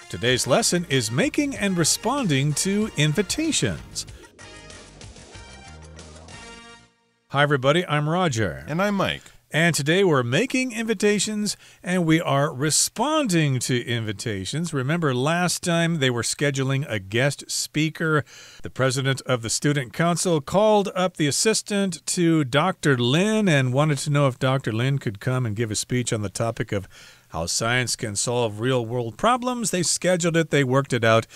Today's lesson is making and responding to invitations. Hi, everybody. I'm Roger. And I'm Mike. And today we're making invitations and we are responding to invitations. Remember last time they were scheduling a guest speaker. The president of the student council called up the assistant to Dr. Lin and wanted to know if Dr. Lin could come and give a speech on the topic of how science can solve real-world problems. They scheduled it. They worked it out.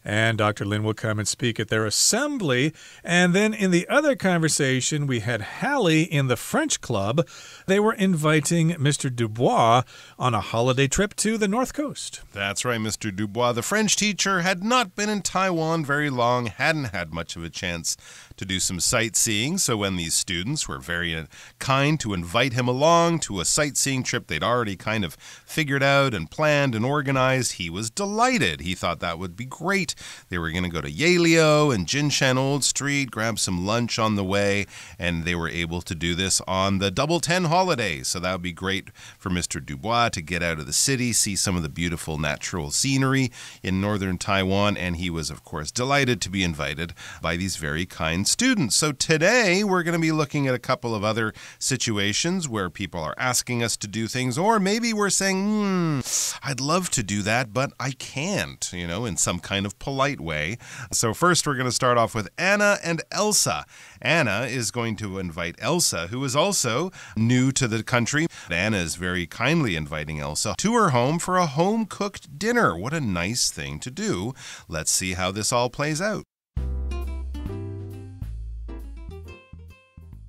And Dr. Lin will come and speak at their assembly. And then in the other conversation, we had Hallie in the French club. They were inviting Mr. Dubois on a holiday trip to the North Coast. That's right, Mr. Dubois. The French teacher had not been in Taiwan very long, hadn't had much of a chance to do some sightseeing. So when these students were very kind to invite him along to a sightseeing trip they'd already kind of figured out and planned and organized, he was delighted. He thought that would be great. They were going to go to Yaleo and Jinshan Old Street, grab some lunch on the way, and they were able to do this on the Double 10 holiday. So that would be great for Mr. Dubois to get out of the city, see some of the beautiful natural scenery in northern Taiwan, and he was, of course, delighted to be invited by these very kind students. So today we're going to be looking at a couple of other situations where people are asking us to do things, or maybe we're saying, I'd love to do that, but I can't, in some kind of polite way. So first we're going to start off with Anna and Elsa. Anna is going to invite Elsa, who is also new to the country. Anna is very kindly inviting Elsa to her home for a home-cooked dinner. What a nice thing to do. Let's see how this all plays out.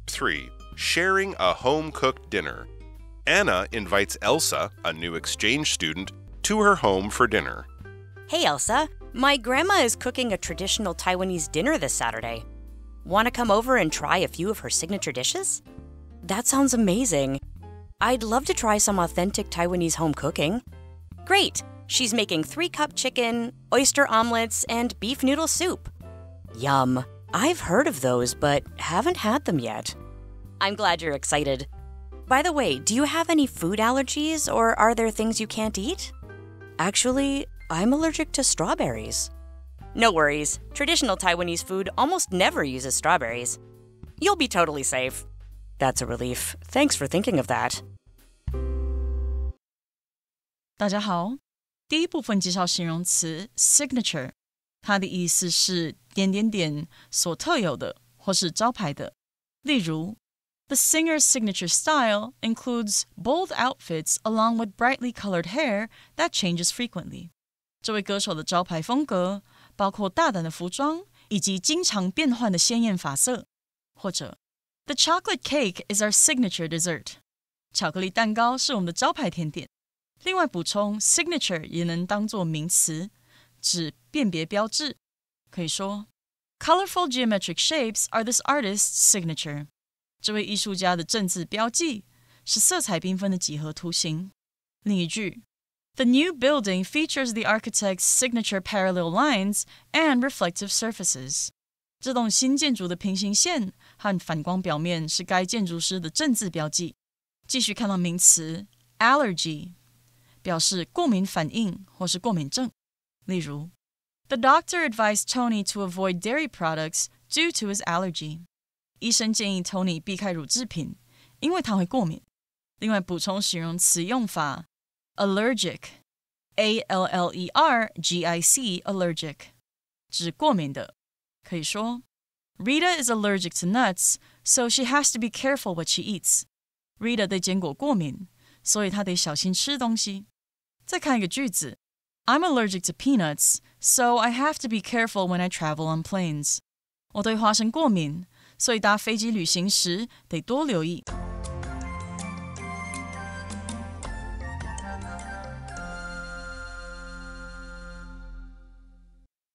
3. Sharing a home-cooked dinner. Anna invites Elsa, a new exchange student, to her home for dinner. Hey, Elsa. My grandma is cooking a traditional Taiwanese dinner this Saturday. Want to come over and try a few of her signature dishes? That sounds amazing. I'd love to try some authentic Taiwanese home cooking. Great! She's making 3-cup chicken, oyster omelets, and beef noodle soup. Yum! I've heard of those, but haven't had them yet. I'm glad you're excited. By the way, do you have any food allergies, or are there things you can't eat? Actually, I'm allergic to strawberries. No worries. Traditional Taiwanese food almost never uses strawberries. You'll be totally safe. That's a relief. Thanks for thinking of that. 大家好，第一部分介绍形容词 signature， 它的意思是点点点所特有的或是招牌的。例如 The singer's signature style includes bold outfits along with brightly colored hair that changes frequently. 这位歌手的招牌风格包括大胆的服装以及经常变换的鲜艳发色。或者 The chocolate cake is our signature dessert. 巧克力蛋糕是我们的招牌甜点。另外补充 signature 也能当作名词，指辨别标志。可以说 Colorful geometric shapes are this artist's signature. 这位艺术家的正字标记是色彩缤纷的几何图形。另一句 The new building features the architect's signature parallel lines and reflective surfaces. 这栋新建筑的平行线和反光表面是该建筑师的正字标记。继续看到名词 allergy， 表示过敏反应或是过敏症。例如 The doctor advised Tony to avoid dairy products due to his allergy. 医生建议 Tony 避开乳制品，因为他会过敏。另外补充形容词用法 allergic, A-L-L-E-R-G-I-C, allergic, 指过敏的。可以说 Rita is allergic to nuts, so she has to be careful what she eats. Rita 对坚果过敏，所以她得小心吃东西。再看一个句子 I'm allergic to peanuts, so I have to be careful when I travel on planes. 我对花生过敏，所以搭飞机旅行时得多留意。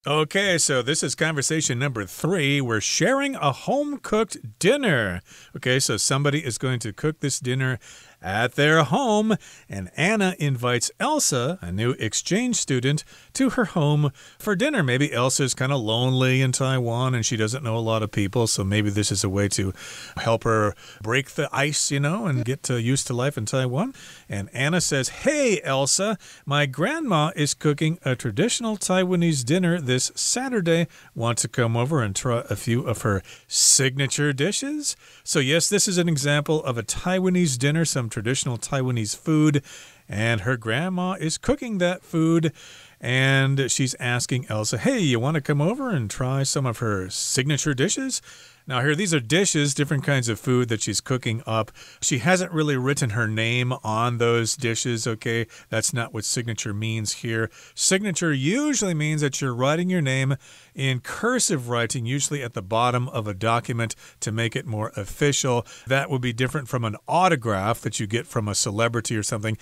Okay, so this is conversation number 3. We're sharing a home-cooked dinner. Okay, so somebody is going to cook this dinner at their home, and Anna invites Elsa, a new exchange student, to her home for dinner. Maybe Elsa's kind of lonely in Taiwan and she doesn't know a lot of people, so maybe this is a way to help her break the ice, and get used to life in Taiwan. And Anna says, "Hey, Elsa, my grandma is cooking a traditional Taiwanese dinner this Saturday. Want to come over and try a few of her signature dishes?" So yes, this is an example of a Taiwanese dinner, some traditional Taiwanese food, and her grandma is cooking that food. And she's asking Elsa, "Hey, you want to come over and try some of her signature dishes?" Now here, these are dishes, different kinds of food that she's cooking up. She hasn't really written her name on those dishes, okay? That's not what signature means here. Signature usually means that you're writing your name in cursive writing, usually at the bottom of a document to make it more official. That would be different from an autograph that you get from a celebrity or something.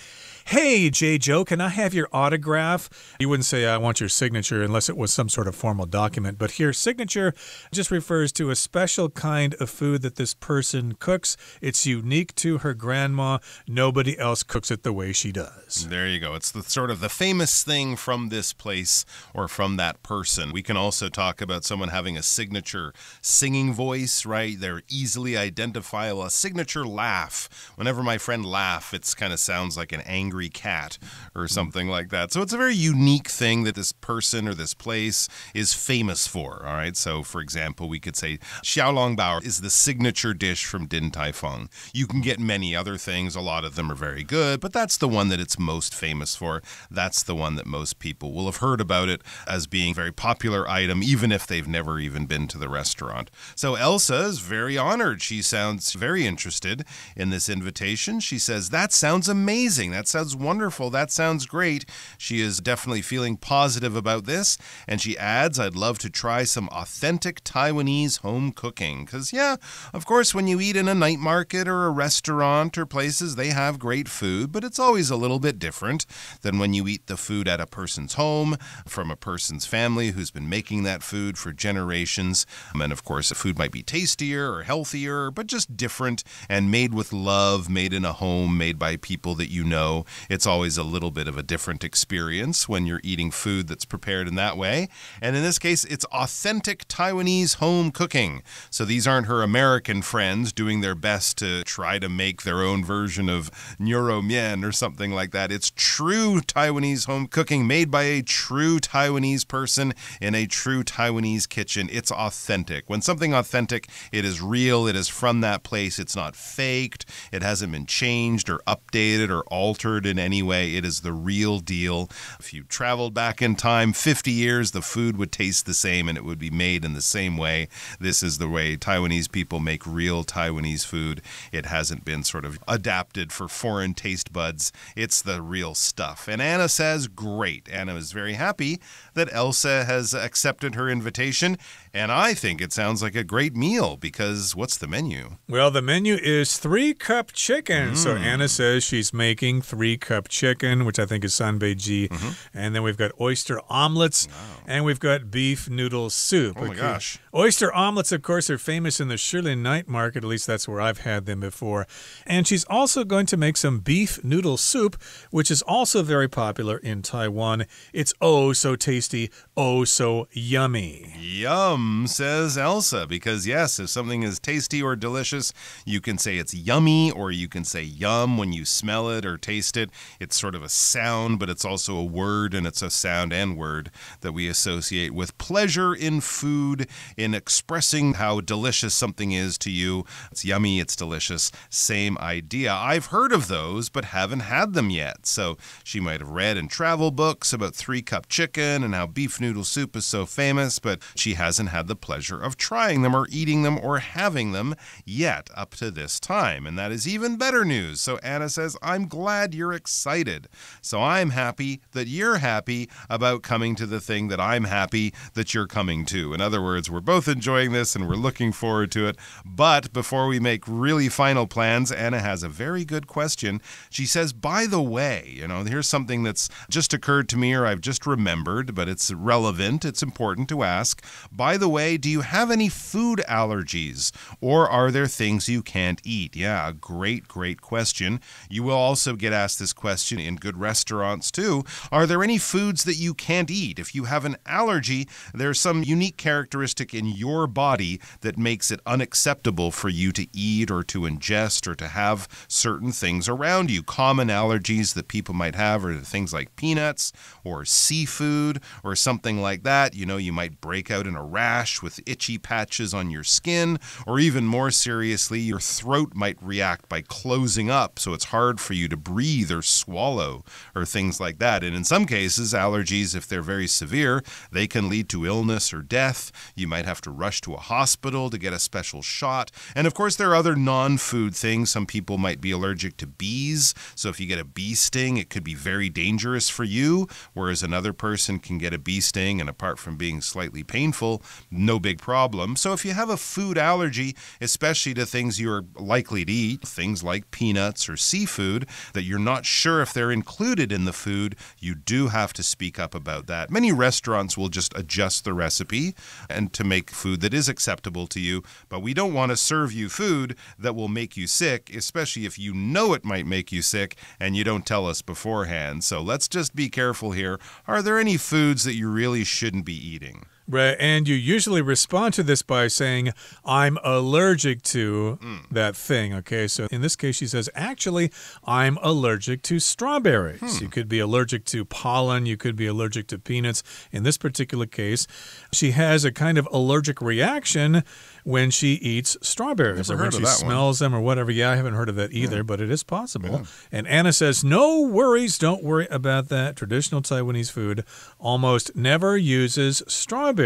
"Hey, J. Joe, can I have your autograph?" You wouldn't say, "I want your signature," unless it was some sort of formal document. But here, signature just refers to a special kind of food that this person cooks. It's unique to her grandma. Nobody else cooks it the way she does. There you go. It's the sort of the famous thing from this place or from that person. We can also talk about someone having a signature singing voice, right? They're easily identifiable. A signature laugh. Whenever my friend laughs, it kind of sounds like an angry cat or something like that. So it's a very unique thing that this person or this place is famous for, all right? So, for example, we could say Xiaolongbao is the signature dish from Din Tai Fung. You can get many other things. A lot of them are very good, but that's the one that it's most famous for. That's the one that most people will have heard about it as being a very popular item, even if they've never even been to the restaurant. So Elsa is very honored. She sounds very interested in this invitation. She says, "That sounds amazing. That sounds wonderful. That sounds great." She is definitely feeling positive about this. And she adds, "I'd love to try some authentic Taiwanese home cooking." Because, yeah, of course, when you eat in a night market or a restaurant or places, they have great food, but it's always a little bit different than when you eat the food at a person's home, from a person's family who's been making that food for generations. And, of course, the food might be tastier or healthier, but just different and made with love, made in a home, made by people that you know. It's always a little bit of a different experience when you're eating food that's prepared in that way. And in this case, it's authentic Taiwanese home cooking. So these aren't her American friends doing their best to try to make their own version of Nyuro Mian or something like that. It's true Taiwanese home cooking made by a true Taiwanese person in a true Taiwanese kitchen. It's authentic. When something authentic, it is real. It is from that place. It's not faked. It hasn't been changed or updated or altered in any way. It is the real deal. If you traveled back in time 50 years, the food would taste the same and it would be made in the same way. This is the way Taiwanese people make real Taiwanese food. It hasn't been sort of adapted for foreign taste buds. It's the real stuff. And Anna says, great. Anna is very happy that Elsa has accepted her invitation. And I think it sounds like a great meal because what's the menu? Well, the menu is 3-cup chicken. So Anna says she's making 3-cup chicken, which I think is sanbeiji. And then we've got oyster omelets and we've got beef noodle soup. Oh my gosh. Oyster omelets, of course, are famous in the Shirley night market. At least that's where I've had them before. And she's also going to make some beef noodle soup, which is also very popular in Taiwan. It's oh so tasty, oh so yummy. Yum, says Elsa, because yes, if something is tasty or delicious, you can say it's yummy or you can say yum when you smell it or taste it. It's sort of a sound, but it's also a word, and it's a sound and word that we associate with pleasure in food, in expressing how delicious something is to you. It's yummy, it's delicious, same idea. I've heard of those, but haven't had them yet. So she might have read in travel books about 3-cup chicken and how beef noodle soup is so famous, but she hasn't had the pleasure of trying them or eating them or having them yet up to this time. And that is even better news. So Anna says, I'm glad you're excited. So I'm happy that you're happy about coming to the thing that I'm happy that you're coming to. In other words, we're both enjoying this and we're we're looking forward to it. But before we make really final plans, Anna has a very good question. She says, by the way, here's something that's just occurred to me or I've just remembered, but it's relevant. It's important to ask. By the way, do you have any food allergies? Or are there things you can't eat? Yeah, a great question. You will also get asked this question in good restaurants too. Are there any foods that you can't eat? If you have an allergy, there's some unique characteristic in your body that makes it unacceptable for you to eat or to ingest or to have certain things around you. Common allergies that people might have are things like peanuts or seafood or something like that. You might break out in a rash with itchy patches on your skin, or even more seriously, your throat might react by closing up, so it's hard for you to breathe or swallow or things like that. And in some cases, allergies, if they're very severe, they can lead to illness or death. You might have to rush to a hospital to get a special shot. And of course, there are other non-food things. Some people might be allergic to bees, so if you get a bee sting, it could be very dangerous for you, whereas another person can get a bee sting, and apart from being slightly painful, no big problem. So if you have a food allergy, especially to things you're likely to eat, things like peanuts or seafood, that you're not sure if they're included in the food, you do have to speak up about that. Many restaurants will just adjust the recipe and to make food that is acceptable to you, but we don't want to serve you food that will make you sick, especially if you know it might make you sick and you don't tell us beforehand. So let's just be careful here. Are there any foods that you really shouldn't be eating? Right, and you usually respond to this by saying, I'm allergic to that thing, okay? So in this case, she says, actually, I'm allergic to strawberries. You could be allergic to pollen. You could be allergic to peanuts. In this particular case, she has a kind of allergic reaction when she eats strawberries or when she smells them or whatever. Yeah, I haven't heard of that either, but it is possible. Yeah. And Anna says, no worries. Don't worry about that. Traditional Taiwanese food almost never uses strawberries.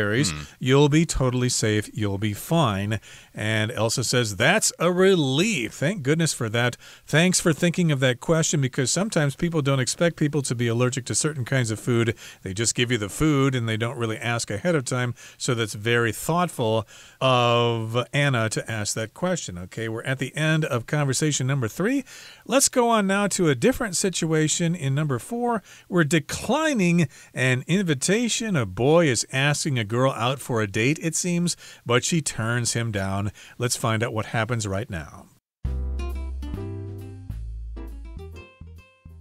You'll be totally safe. You'll be fine. And Elsa says, that's a relief. Thank goodness for that. Thanks for thinking of that question, because sometimes people don't expect people to be allergic to certain kinds of food. They just give you the food and they don't really ask ahead of time. So that's very thoughtful of Anna to ask that question. Okay, we're at the end of conversation number 3. Let's go on now to a different situation in number 4. We're declining an invitation. A boy is asking a girl out for a date, it seems, but she turns him down. Let's find out what happens right now.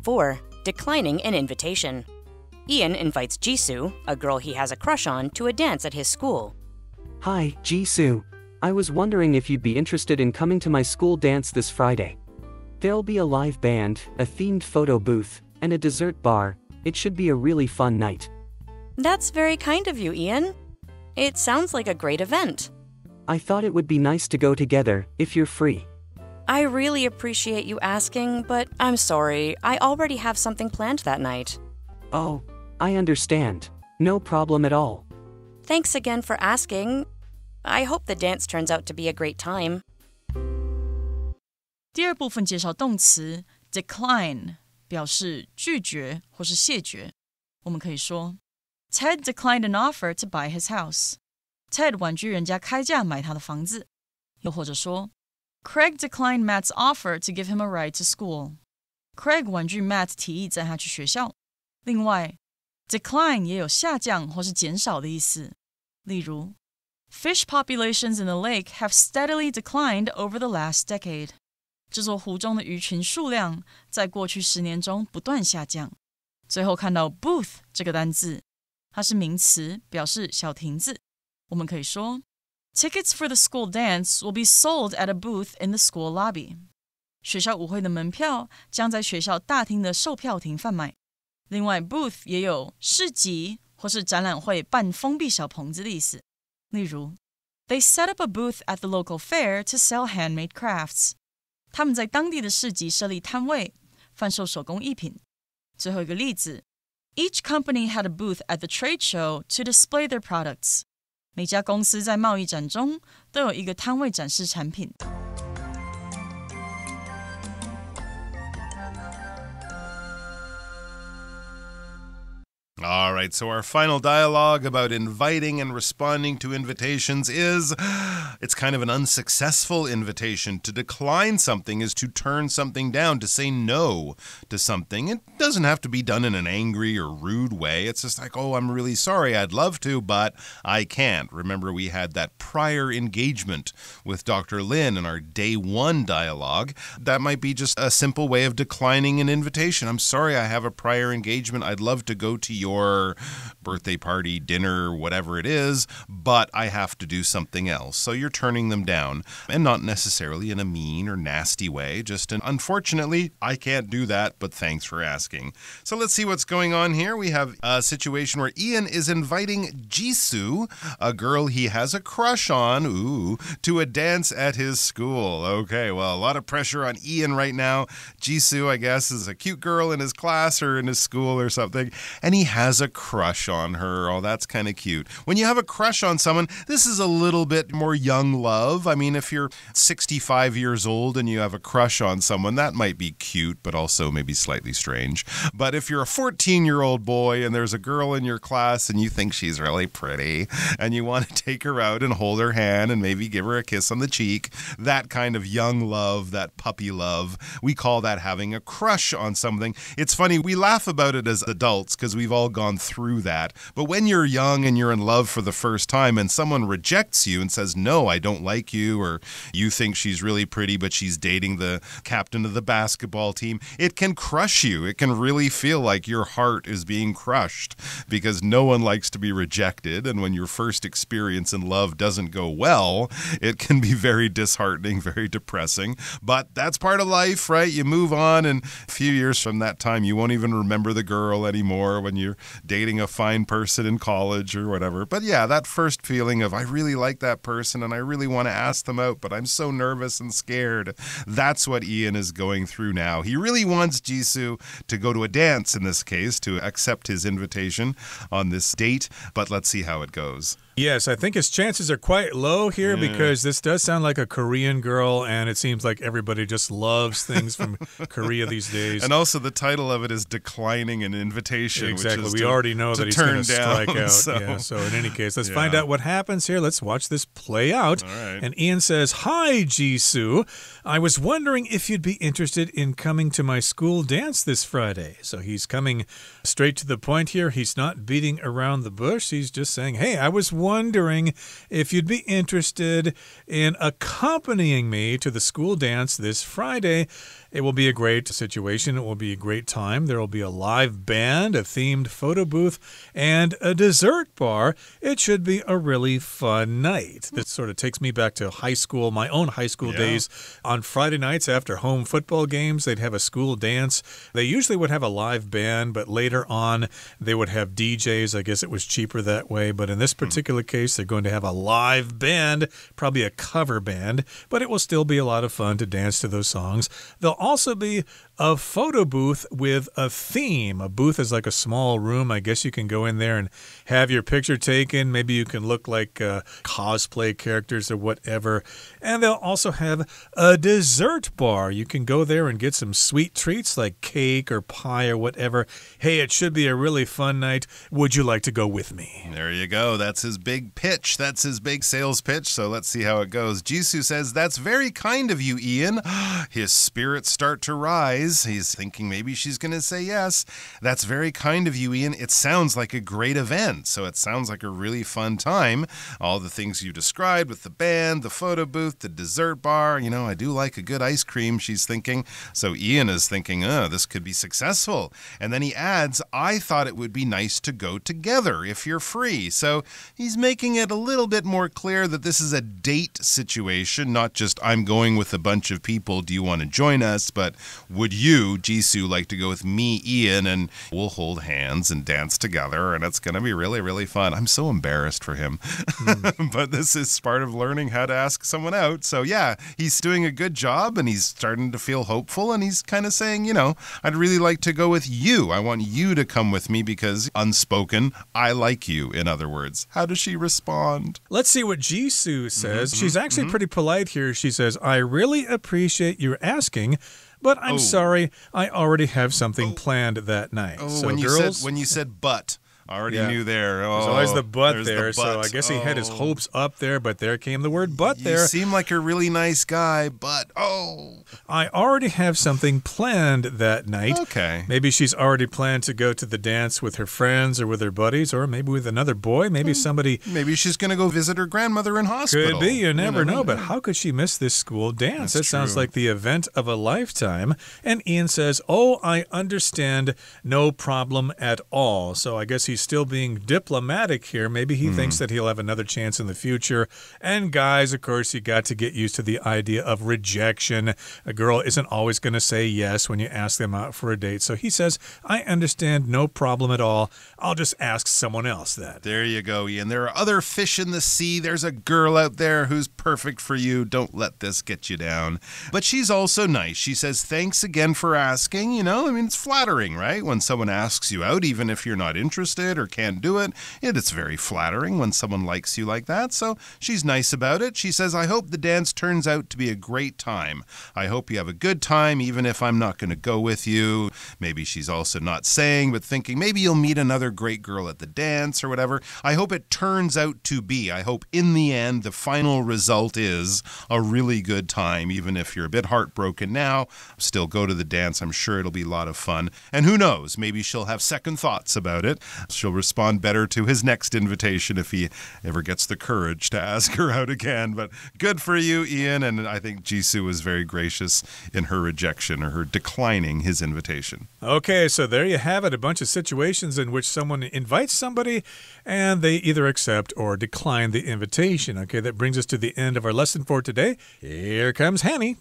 4. Declining an invitation. Ian invites Jisoo, a girl he has a crush on, to a dance at his school. Hi, Jisoo. I was wondering if you'd be interested in coming to my school dance this Friday. There'll be a live band, a themed photo booth, and a dessert bar. It should be a really fun night. That's very kind of you, Ian. It sounds like a great event. I thought it would be nice to go together, if you're free. I really appreciate you asking, but I'm sorry. I already have something planned that night. Oh, I understand. No problem at all. Thanks again for asking. I hope the dance turns out to be a great time. 第二部分介绍动词 decline， 表示拒绝或是谢绝。我们可以说 Ted declined an offer to buy his house. Ted 婉拒人家开价买他的房子。又或者说 Craig declined Matt's offer to give him a ride to school. Craig 婉拒 Matt 提议载他去学校。另外 decline 也有下降或是减少的意思。例如 Fish populations in the lake have steadily declined over the last decade. 这座湖中的鱼群数量在过去10年中不断下降。最后看到 booth 这个单字，它是名词，表示小亭子。我们可以说 Tickets for the school dance will be sold at a booth in the school lobby. 学校舞会的门票将在学校大厅的售票亭贩卖。另外 booth 也有市集或是展览会办封闭小棚子的意思。例如 They set up a booth at the local fair to sell handmade crafts. 他们在当地的市集设立摊位，贩售手工艺品。最后一个例子 Each company had a booth at the trade show to display their products. 每家公司在贸易展中都有一个摊位展示产品。All right, so our final dialogue about inviting and responding to invitations is it's kind of an unsuccessful invitation. To decline something is to turn something down, to say no to something. It doesn't have to be done in an angry or rude way. It's just like, oh, I'm really sorry. I'd love to, but I can't. Remember, we had that prior engagement with Dr. Lin in our day 1 dialogue. That might be just a simple way of declining an invitation. I'm sorry, I have a prior engagement. I'd love to go to your birthday party, dinner, whatever it is, but I have to do something else. So you're turning them down, and not necessarily in a mean or nasty way, just unfortunately, I can't do that, but thanks for asking. So let's see what's going on here. We have a situation where Ian is inviting Jisoo, a girl he has a crush on, to a dance at his school. Okay, well, a lot of pressure on Ian right now. Jisoo, I guess, is a cute girl in his class or in his school or something, and he has a crush on her. Oh, that's kind of cute. When you have a crush on someone, this is a little bit more young love. I mean, if you're 65 years old and you have a crush on someone, that might be cute, but also maybe slightly strange. But if you're a 14-year-old boy and there's a girl in your class and you think she's really pretty and you want to take her out and hold her hand and maybe give her a kiss on the cheek, that kind of young love, that puppy love, we call that having a crush on something. It's funny, we laugh about it as adults because we've all gone through that. But when you're young and you're in love for the first time and someone rejects you and says, no, I don't like you, or you think she's really pretty, but she's dating the captain of the basketball team, it can crush you. It can really feel like your heart is being crushed because no one likes to be rejected. And when your first experience in love doesn't go well, it can be very disheartening, very depressing. But that's part of life, right? You move on, and a few years from that time, you won't even remember the girl anymore when you're dating a fine person in college or whatever. But yeah, that first feeling of I really like that person and I really want to ask them out, but I'm so nervous and scared. That's what Ian is going through now. He really wants Jisoo to go to a dance in this case, to accept his invitation on this date, but let's see how it goes. Yes, I think his chances are quite low here because this does sound like a Korean girl, and it seems like everybody just loves things from Korea these days. And also the title of it is Declining an Invitation. Exactly. Which is we already know that he's going to strike out. So in any case, let's find out what happens here. Let's watch this play out. All right. And Ian says, "Hi, Jisoo. I was wondering if you'd be interested in coming to my school dance this Friday." So he's coming straight to the point here. He's not beating around the bush. He's just saying, hey, I was wondering if you'd be interested in accompanying me to the school dance this Friday. It will be a great situation. It will be a great time. There will be a live band, a themed photo booth, and a dessert bar. It should be a really fun night. This sort of takes me back to high school, my own high school days. On Friday nights after home football games, they'd have a school dance. They usually would have a live band, but later on they would have DJs. I guess it was cheaper that way. But in this particular case, they're going to have a live band, probably a cover band, but it will still be a lot of fun to dance to those songs. They'll also be a photo booth with a theme. A booth is like a small room. I guess you can go in there and have your picture taken. Maybe you can look like cosplay characters or whatever. And they'll also have a dessert bar. You can go there and get some sweet treats like cake or pie or whatever. Hey, it should be a really fun night. Would you like to go with me? There you go. That's his big pitch. That's his big sales pitch. So let's see how it goes. Jisoo says, "That's very kind of you, Ian." His spirits start to rise. He's thinking maybe she's going to say yes. "That's very kind of you, Ian. It sounds like a great event." So it sounds like a really fun time. All the things you described with the band, the photo booth, the dessert bar. You know, I do like a good ice cream, she's thinking. So Ian is thinking, this could be successful. And then he adds, "I thought it would be nice to go together if you're free." So he's making it a little bit more clear that this is a date situation, not just I'm going with a bunch of people. Do you want to join us? But would you, Jisoo, like to go with me, Ian, and we'll hold hands and dance together, and it's going to be really, really fun. I'm so embarrassed for him. But this is part of learning how to ask someone out. So yeah, he's doing a good job, and he's starting to feel hopeful, and he's kind of saying, you know, I'd really like to go with you. I want you to come with me because unspoken, I like you, in other words. How does she respond? Let's see what Jisoo says. She's actually pretty polite here. She says, "I really appreciate your asking, but I'm sorry, I already have something planned that night." Oh, so when girls, you said but, Already knew there. There's always the but The there, but. so I guess he had his hopes up there, but there came the word but there. You seem like a really nice guy, but I already have something planned that night. Okay. Maybe she's already planned to go to the dance with her friends or with her buddies, or maybe with another boy. Maybe somebody... Maybe she's going to go visit her grandmother in hospital. Could be, you never know. But how could she miss this school dance? That sounds like the event of a lifetime. And Ian says, oh, I understand, no problem at all. So I guess he's still being diplomatic here. Maybe he thinks that he'll have another chance in the future. And guys, of course, you got to get used to the idea of rejection. A girl isn't always going to say yes when you ask them out for a date. So he says, I understand, no problem at all. I'll just ask someone else that. There you go, Ian. There are other fish in the sea. There's a girl out there who's perfect for you. Don't let this get you down. But she's also nice. She says, thanks again for asking. You know, I mean, it's flattering, right? When someone asks you out, even if you're not interested or can't do it, it's very flattering when someone likes you like that. So she's nice about it. She says, I hope the dance turns out to be a great time. I hope you have a good time, even if I'm not going to go with you. Maybe she's also not saying, but thinking maybe you'll meet another great girl at the dance or whatever. I hope it turns out to be. I hope in the end, the final result is a really good time. Even if you're a bit heartbroken now, still go to the dance. I'm sure it'll be a lot of fun. And who knows, maybe she'll have second thoughts about it. She'll respond better to his next invitation if he ever gets the courage to ask her out again. But good for you, Ian. And I think Jisoo was very gracious in her rejection or her declining his invitation. Okay, so there you have it. A bunch of situations in which someone invites somebody and they either accept or decline the invitation. Okay, that brings us to the end of our lesson for today. Here comes Hanny.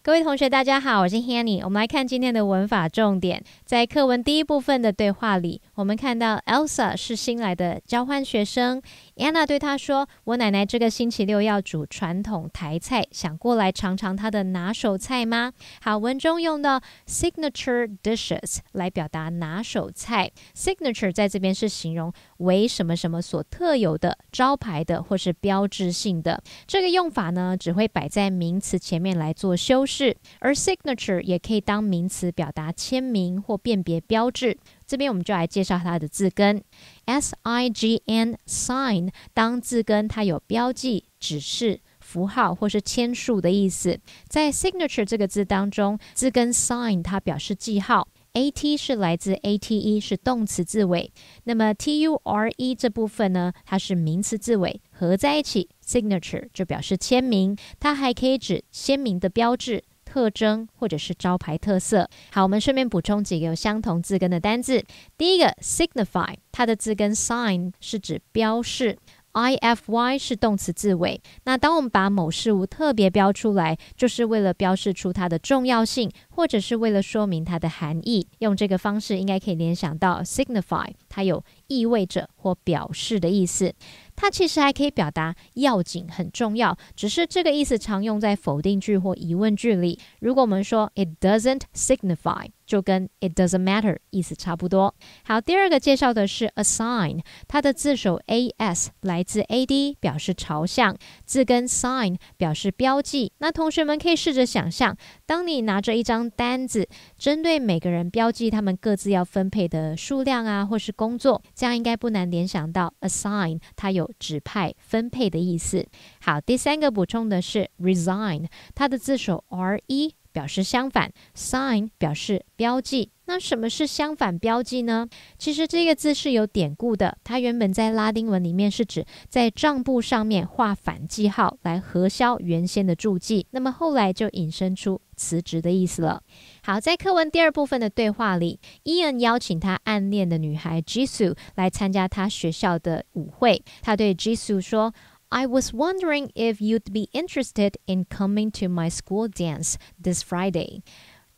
各位同学大家好，我是 Hanny。 我们来看今天的文法重点。在课文第一部分的对话里，我们看到 Elsa 是新来的交换学生。 Anna 对她说，我奶奶这个星期六要煮传统台菜，想过来尝尝她的拿手菜吗？好，文中用到 signature dishes 来表达拿手菜。 signature 在这边是形容为什么什么所特有的、招牌的或是标志性的。这个用法呢，只会摆在名词前面来做修饰。而 signature 也可以当名词表达签名或辨别标志。这边我们就来介绍它的字根 sign sign 当字根，它有标记、指示、符号或是签署的意思。在 signature 这个字当中，字根 sign 它表示记号，at 是来自 ate 是动词字尾，那么 ture 这部分呢，它是名词字尾，合在一起 signature 就表示签名，它还可以指鲜明的标志、特征或者是招牌特色。好，我们顺便补充几个有相同字根的单字。第一个 signify 它的字根 sign 是指标示，ify 是动词字尾，那当我们把某事物特别标出来，就是为了标示出它的重要性，或者是为了说明它的含义。用这个方式应该可以联想到 signify 它有意味着或表示的意思。它其实还可以表达要紧、很重要，只是这个意思常用在否定句或疑问句里。如果我们说 it doesn't signify， 就跟 it doesn't matter 意思差不多。好，第二个介绍的是 assign， 它的字首 as 来自 ad 表示朝向，字根 sign 表示标记。那同学们可以试着想象，当你拿着一张单子，针对每个人标记他们各自要分配的数量啊，或是工作，这样应该不难联想到 assign 它有指派、分配的意思。好，第三个补充的是 resign， 它的字首 re 表示相反， sign 表示标记。那什么是相反标记呢？其实这个字是有典故的，它原本在拉丁文里面是指在账簿上面画反记号来核销原先的注记，那么后来就引申出辞职的意思了。好，在课文第二部分的对话里， Ian 邀请他暗恋的女孩 Jisoo 来参加他学校的舞会。他对 Jisoo 说， I was wondering if you'd be interested in coming to my school dance this Friday。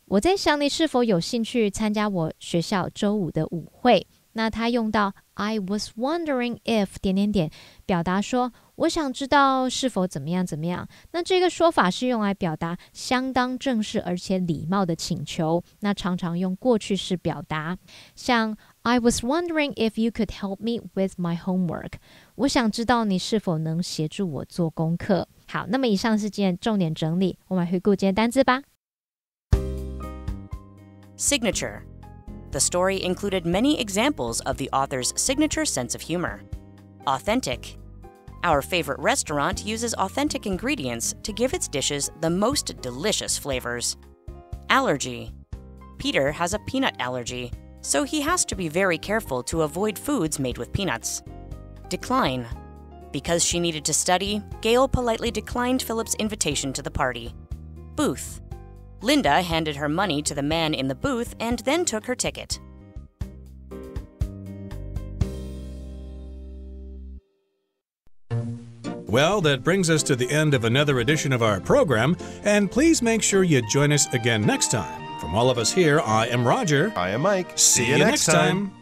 我在想你是否有兴趣参加我学校周五的舞会。那他用到 I was wondering if 表达说我想知道是否怎么样怎么样。那这个说法是用来表达相当正式而且礼貌的请求，那常常用过去式表达，像 I was wondering if you could help me with my homework， 我想知道你是否能协助我做功课。好，那么以上是今天重点整理，我们来回顾今天单字吧。Signature. The story included many examples of the author's signature sense of humor. Authentic. Our favorite restaurant uses authentic ingredients to give its dishes the most delicious flavors. Allergy. Peter has a peanut allergy, so he has to be very careful to avoid foods made with peanuts. Decline. Because she needed to study, Gail politely declined Philip's invitation to the party. Booth. Linda handed her money to the man in the booth and then took her ticket. Well, that brings us to the end of another edition of our program, and please make sure you join us again next time. From all of us here, I am Roger. I am Mike. See you next time.